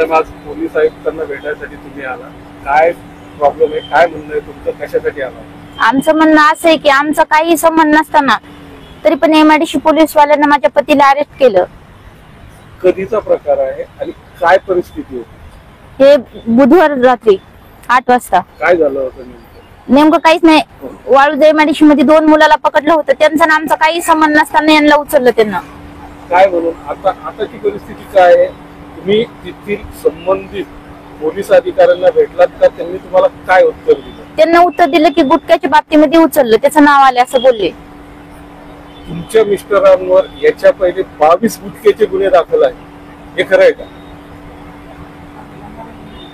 साहेब, आज पोलीस आयुक्तांना भेटायसाठी तुम्ही आला, काय प्रॉब्लेम आहे, काय म्हणणं आहे तुमचं, कशासाठी आला? आमचं म्हणणं असं आहे की आमचं काही संबंध नसताना तरी पण एमआयडीसी पोलीस वाल्यांना माझ्या पतीला अरेस्ट केलं. कधीचा प्रकार आहे आणि काय परिस्थिती होती? हे बुधवार रात्री 8 वाजता. काय झालं होतं नेमकं? नेमकं काहीच नाही. वाळूज एमआयडीसी मध्ये 2 मुलाला पकडलं होतं. त्यांचा आणि आमचा काही संबंध नसताना यांना उचललं त्यांना. काय म्हणून आताची परिस्थिती काय आहे? तुम्ही तिथील संबंधित पोलीस अधिकाऱ्यांना भेटलात का? त्यांनी तुम्हाला काय उत्तर दिलं? त्यांना उत्तर दिलं की गुटख्याच्या बाबतीमध्ये उचललं, त्याचं नाव आले असं बोलले. तुमच्या मिस्टरांवर याच्या पहिले 22 गुटख्याचे गुन्हे दाखल आहे, हे खरं आहे का?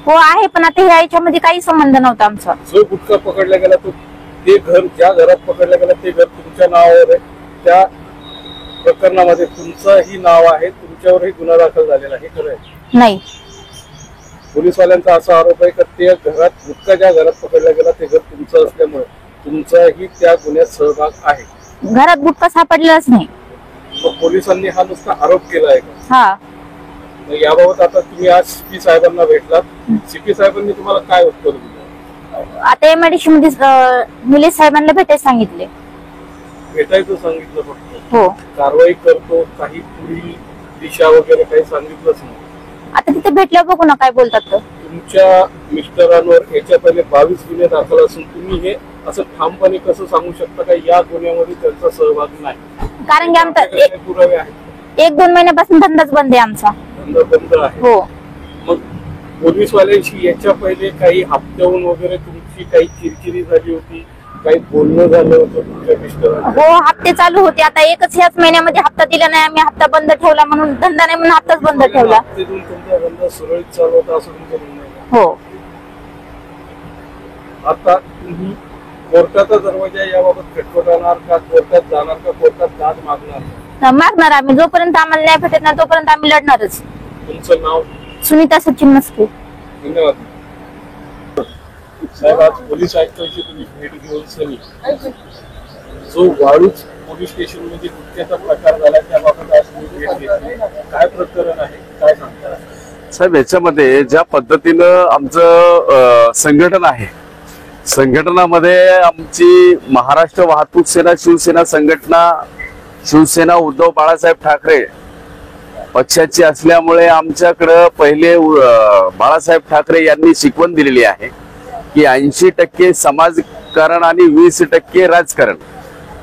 हो आहे, पण आता ह्या याच्यामध्ये काही संबंध नव्हता आमचा. जो गुटखा पकडला गेला तो ते घर, ज्या घरात पकडला गेला ते घर तुमच्या नावावर आहे. त्या प्रकरणामध्ये तुमचंही नाव आहे, तुमच्यावरही गुन्हा दाखल झालेला आहे, खरं आहे? नाही. पोलीसवाल्यांचा असा आरोप आहे की ते घरात गुटखा ज्या घरात पकडला गेला ते घर तुमचं असल्यामुळे तुमचाही त्या गुन्ह्यात सहभाग आहे. घरात गुटखा सापडलेलाच नाही. मग पोलिसांनी हा नुसता आरोप केला आहे का? हा. मग याबाबत आता तुम्ही आज सीपी साहेबांना भेटलात, सीपी साहेबांनी तुम्हाला काय उत्तर दिलं? आता एमआयडीसी मध्ये निलेश साहेबांना भेटायला सांगितले. भेटायचं सांगितलं फक्त? हो. कारवाई करतो, काही पुढील दिशा वगैरे काही सांगितलंच नाही? आता तिथे भेटल्यावर बघू ना काय बोलतात. तुमच्या मिस्टरांवर याच्या पहिले 22 गुन्हे दाखल असून तुम्ही हे असं ठामपणे कसं सांगू शकता का या गुन्ह्यामध्ये त्यांचा सहभाग नाही? कारण की आमचा पुरावे आहेत. 1-2 महिन्यापासून धंदाच बंद आहे आमचा. धंदा बंद आहे? हो. मग पोलीसवाल्यांशी याच्या पहिले काही हप्त्याहून वगैरे तुमची काही चिरचिरी झाली होती, काही बोलणं झालं होतं तुमच्या मिस्टरांना? हो, हप्ते चालू होते. आता एकच ह्याच महिन्यामध्ये हप्ता दिला नाही आम्ही, हप्ता बंद ठेवला म्हणून, धंदा नाही म्हणून हप्ताच बंद ठेवला. तुमचा धंदा सुरळीत चालू होता असं तुमचं म्हणणं आहे? हो. आता तुम्ही कोर्टाचा दरवाजा याबाबत खटखटवणार का? कोर्टात जाणार का? कोर्टात दाद मागणार? मागणार आम्ही. जोपर्यंत आम्हाला न्याय भेटत नाही तोपर्यंत आम्ही लढणारच. तुमचं नाव? सुनीता सचिन मस्के. धन्यवाद साहेब. आज पोलीस आयुक्तांची तुम्ही भेट घेऊन सनी जो वाळूज पोलीस स्टेशन मध्ये गुटख्याचा प्रकार झाला त्याबाबत आज तुम्ही भेट घेतली, काय प्रकरण आहे, काय सांगता साहेब? याच्यामध्ये ज्या पद्धतीनं आमचं संघटन आहे, संघटनामध्ये आमची महाराष्ट्र वाहतूक सेना शिवसेना संघटना, शिवसेना उद्धव बाळासाहेब ठाकरे पक्षाची असल्यामुळे आमच्याकडं पहिले बाळासाहेब ठाकरे यांनी शिकवण दिलेली आहे की 80% समाजकारण आणि 20% राजकारण.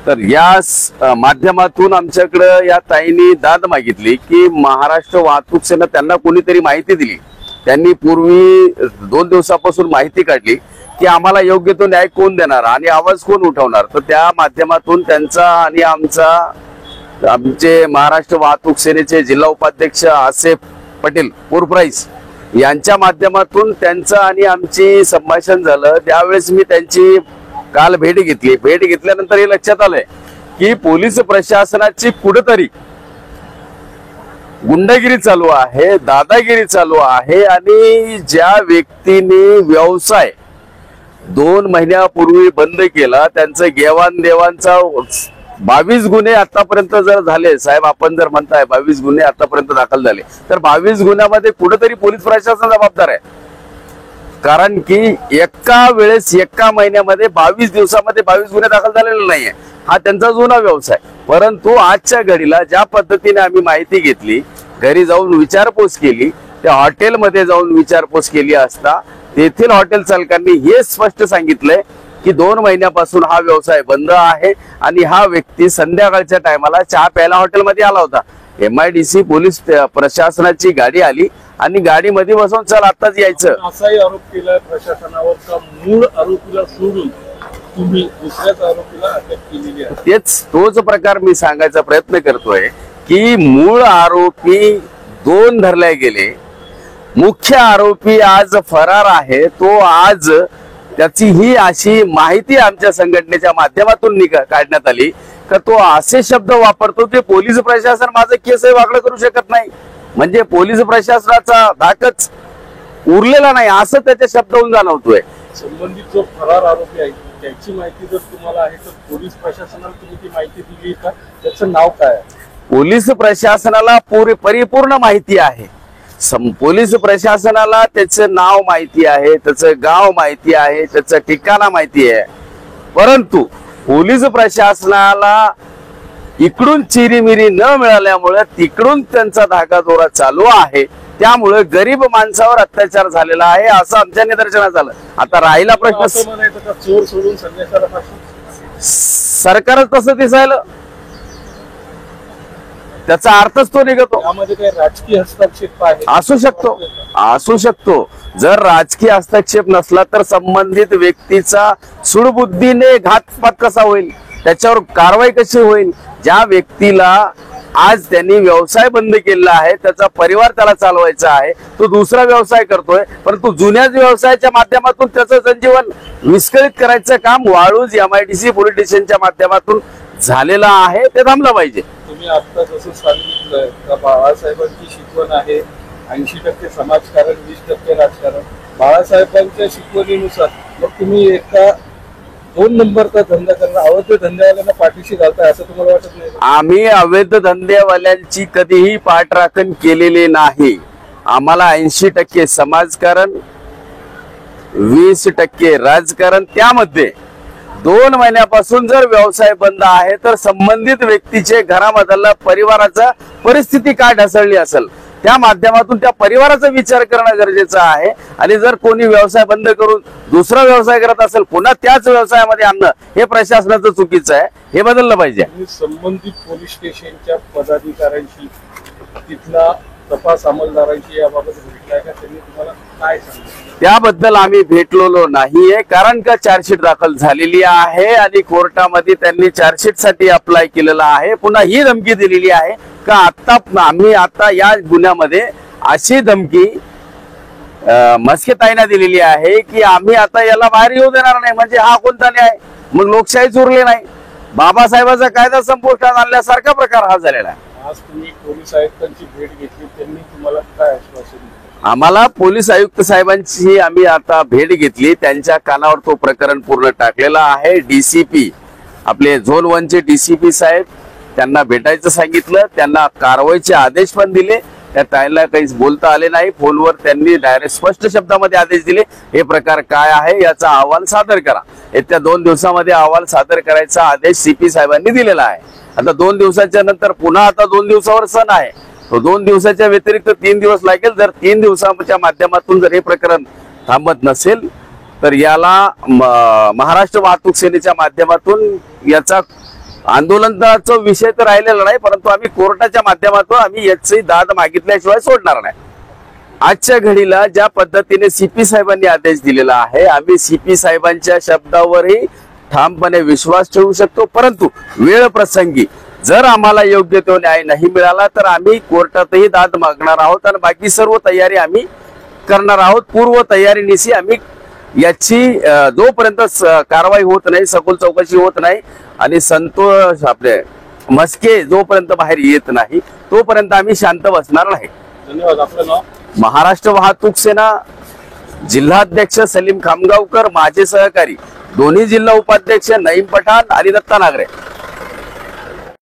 तर या माध्यमातून आमच्याकडं या ताईंनी दाद मागितली की महाराष्ट्र वाहतूक सेना त्यांना कोणीतरी माहिती दिली. त्यांनी पूर्वी 2 दिवसापासून माहिती काढली की आम्हाला योग्य तो न्याय कोण देणार आणि आवाज कोण उठवणार. तर त्या माध्यमातून त्यांचा आणि आमचे महाराष्ट्र वाहतूक सेनेचे जिल्हा उपाध्यक्ष आसेफ पटेल पोरप्राईस यांच्या माध्यमातून त्यांचं आणि आमची संभाषण झालं. त्यावेळेस मी त्यांची काल भेट घेतली. भेट घेतल्यानंतर हे लक्षात आलंय की पोलीस प्रशासनाची कुठेतरी गुंडगिरी चालू आहे, दादागिरी चालू आहे आणि ज्या व्यक्तीने व्यवसाय 2 महिन्यापूर्वी बंद केला त्यांचं देवाणदेवाणचा 22 गुन्हे आतापर्यंत जर झाले साहेब, आपण जर म्हणताय 22 गुन्हे आतापर्यंत दाखल झाले, तर 22 गुन्ह्यामध्ये कुठेतरी पोलीस प्रशासन जबाबदार आहे. कारण की एका वेळेस एका महिन्यामध्ये 22 दिवसामध्ये 22 गुन्हे दाखल झालेले नाहीये. हा त्यांचा जुना व्यवसाय. परंतु आजच्या घडीला ज्या पद्धतीने आम्ही माहिती घेतली, घरी जाऊन विचारपूस केली, त्या हॉटेलमध्ये जाऊन विचारपूस केली असता तेथील हॉटेल चालकांनी हे स्पष्ट सांगितलंय की 2 महिन्यापासून हा व्यवसाय बंद आहे आणि हा व्यक्ती संध्याकाळच्या टायमाला चहा प्यायला हॉटेलमध्ये आला होता. एमआयडीसी पोलीस प्रशासनाची गाडी आली आणि गाडीमध्ये बसून चल आताच यायचं असाही आरोप केलाय प्रशासनावर का मूळ आरोपीला सोडून तुम्ही दुसऱ्याच आरोपीला अटक केलेली आहे? तोच प्रकार मी सांगायचा प्रयत्न करतोय की मूळ आरोपी 2 धरले गेले, मुख्य आरोपी आज फरार आहे. तो आज त्याची ही अशी माहिती आमच्या संघटनेच्या माध्यमातून काढण्यात आली का तो असे शब्द वापरतो की पोलीस प्रशासन माझं केसही वाकडं करू शकत नाही, म्हणजे पोलीस प्रशासनाचा धाकच उरलेला नाही असं त्याच्या शब्दावरून जाणवतोय. संबंधित जो फरार आरोपी आहे त्याची माहिती जर तुम्हाला आहे तर पोलीस प्रशासनाला तुम्ही ती माहिती दिली का? त्याचं नाव काय आहे? पोलीस प्रशासनाला परिपूर्ण माहिती आहे. पोलीस प्रशासनाला त्याचं नाव माहिती आहे, त्याचं गाव माहिती आहे, त्याचं ठिकाणा माहिती आहे, परंतु पोलीस प्रशासनाला इकडून चिरीमिरी न मिळाल्यामुळे तिकडून त्यांचा धाकादोरा चालू आहे. त्यामुळे गरीब माणसावर अत्याचार झालेला आहे असं आमच्या निदर्शनास आलं. आता राहिला असं प्रश्न, म्हणायचं का चोर सोडून संन्यासाला फाशी? सरकारच तसं दिसायलं, त्याचा अर्थच तो निघतो. यामध्ये काही राजकीय हस्तक्षेप आहे? असू शकतो. जर राजकीय हस्तक्षेप नसला तर संबंधित व्यक्तीचा सुडबुद्धीने घातपात कसा होईल, त्याच्यावर कारवाई कशी होईल? ज्या व्यक्तीला आज त्यांनी व्यवसाय बंद केला आहे, त्याचा परिवार त्याला चालवायचा आहे, तो दुसरा व्यवसाय करतोय, परंतु जुन्याच व्यवसायाच्या माध्यमातून त्याचं संजीवन विस्कळीत करायचं काम वाळूज MIDC पोलीस स्टेशनच्या माध्यमातून झालेलं आहे. ते थांबलं पाहिजे. तुम्ही आता जसं सांगितलं का बाळासाहेबांची शिकवण आहे 80% समाजकारण 20% राजकारण. बाळासाहेबांच्या शिकवणीनुसार मग तुम्ही एका 2 नंबरचा धंदा करणार, अवैध धंद्यावाल्यांना पाठीशी घालताय असं तुम्हाला वाटत नाही? आम्ही अवैध धंदेवाल्यांची कधीही पाठराखण केलेली नाही. आम्हाला 80% समाजकारण 20% राजकारण. त्यामध्ये 2 महिन्यापासून जर व्यवसाय बंद आहे तर संबंधित व्यक्तीचे घरामधला परिवाराचा परिस्थिती काय ढासळली असेल त्या माध्यमातून त्या परिवाराचा विचार करणं गरजेचं आहे. आणि जर कोणी व्यवसाय बंद करून दुसरा व्यवसाय करत असेल पुन्हा त्याच व्यवसायामध्ये आणणं हे प्रशासनाचं चुकीचं आहे. हे बदललं पाहिजे. संबंधित पोलीस स्टेशनच्या पदाधिकाऱ्यांशी तिथला तपास अंमलदारांशी याबाबत भेटलाय का? त्यांनी तुम्हाला काय सांगितलं? त्याबद्दल आम्ही भेटलेलो नाहीये, कारण का चार्जशीट दाखल झालेली आहे आणि कोर्टामध्ये त्यांनी चार्जशीट साठी अप्लाय केलेला आहे. पुन्हा ही धमकी दिलेली आहे का आम्ही आता या गुन्ह्यामध्ये अशी धमकी मस्के ताईंना दिलेली आहे की आम्ही आता याला बाहेर येऊ देणार नाही. म्हणजे हा कोणता न्याय? मग लोकशाहीच उरली नाही. बाबासाहेबाचा कायदा संपुष्टात आणल्यासारखा प्रकार हा झालेला आहे. आज तुम्ही पोलीस आयुक्तांची भेट घेतली, त्यांनी तुम्हाला काय आश्वासन दिलं? आम्हाला पोलीस आयुक्त साहेबांची आम्ही आता भेट घेतली. त्यांच्या कानावर तो प्रकरण पूर्ण टाकलेला आहे. DCP आपले झोन 1 चे DCP साहेब त्यांना भेटायचं सांगितलं. त्यांना कारवाईचे आदेश पण दिले. त्यांना काहीच बोलता आले नाही. फोनवर त्यांनी डायरेक्ट स्पष्ट शब्दामध्ये आदेश दिले, हे प्रकार काय आहे याचा अहवाल सादर करा. येत्या 2 दिवसामध्ये अहवाल सादर करायचा आदेश CP साहेबांनी दिलेला आहे. आता 2 दिवसाच्या नंतर पुन्हा आता 2 दिवसावर सण आहे. तो 2 दिवसाच्या व्यतिरिक्त 3 दिवस लागेल. जर 3 दिवसाच्या माध्यमातून जर हे प्रकरण थांबत नसेल तर याला महाराष्ट्र वाहतूक सेनेच्या माध्यमातून याचा आंदोलनाचा विषय तर राहिलेला नाही, परंतु आम्ही कोर्टाच्या माध्यमातून आम्ही याची दाद मागितल्याशिवाय सोडणार नाही. आजच्या घडीला ज्या पद्धतीने CP साहेबांनी आदेश दिलेला आहे, आम्ही CP साहेबांच्या शब्दावरही ठामपणे विश्वास ठेवू शकतो. परंतु वेळ प्रसंगी जर आम्हाला योग्य तो न्याय नाही मिळाला तर आम्ही कोर्टातही दाद मागणार आहोत आणि बाकी सर्व तयारी आम्ही करणार आहोत. पूर्व तयारीनिशी आम्ही याची जोपर्यंत कारवाई होत नाही, सखोल चौकशी होत नाही आणि संतोष आपले मस्के जोपर्यंत बाहेर येत नाही तोपर्यंत आम्ही शांत बसणार नाही. धन्यवाद. आपलं नाव? महाराष्ट्र वाहतूक सेना जिल्हाध्यक्ष सलीम खामगावकर, माझे सहकारी दोन्ही जिल्हा उपाध्यक्ष नईम पठाण आणि दत्ता नागरे.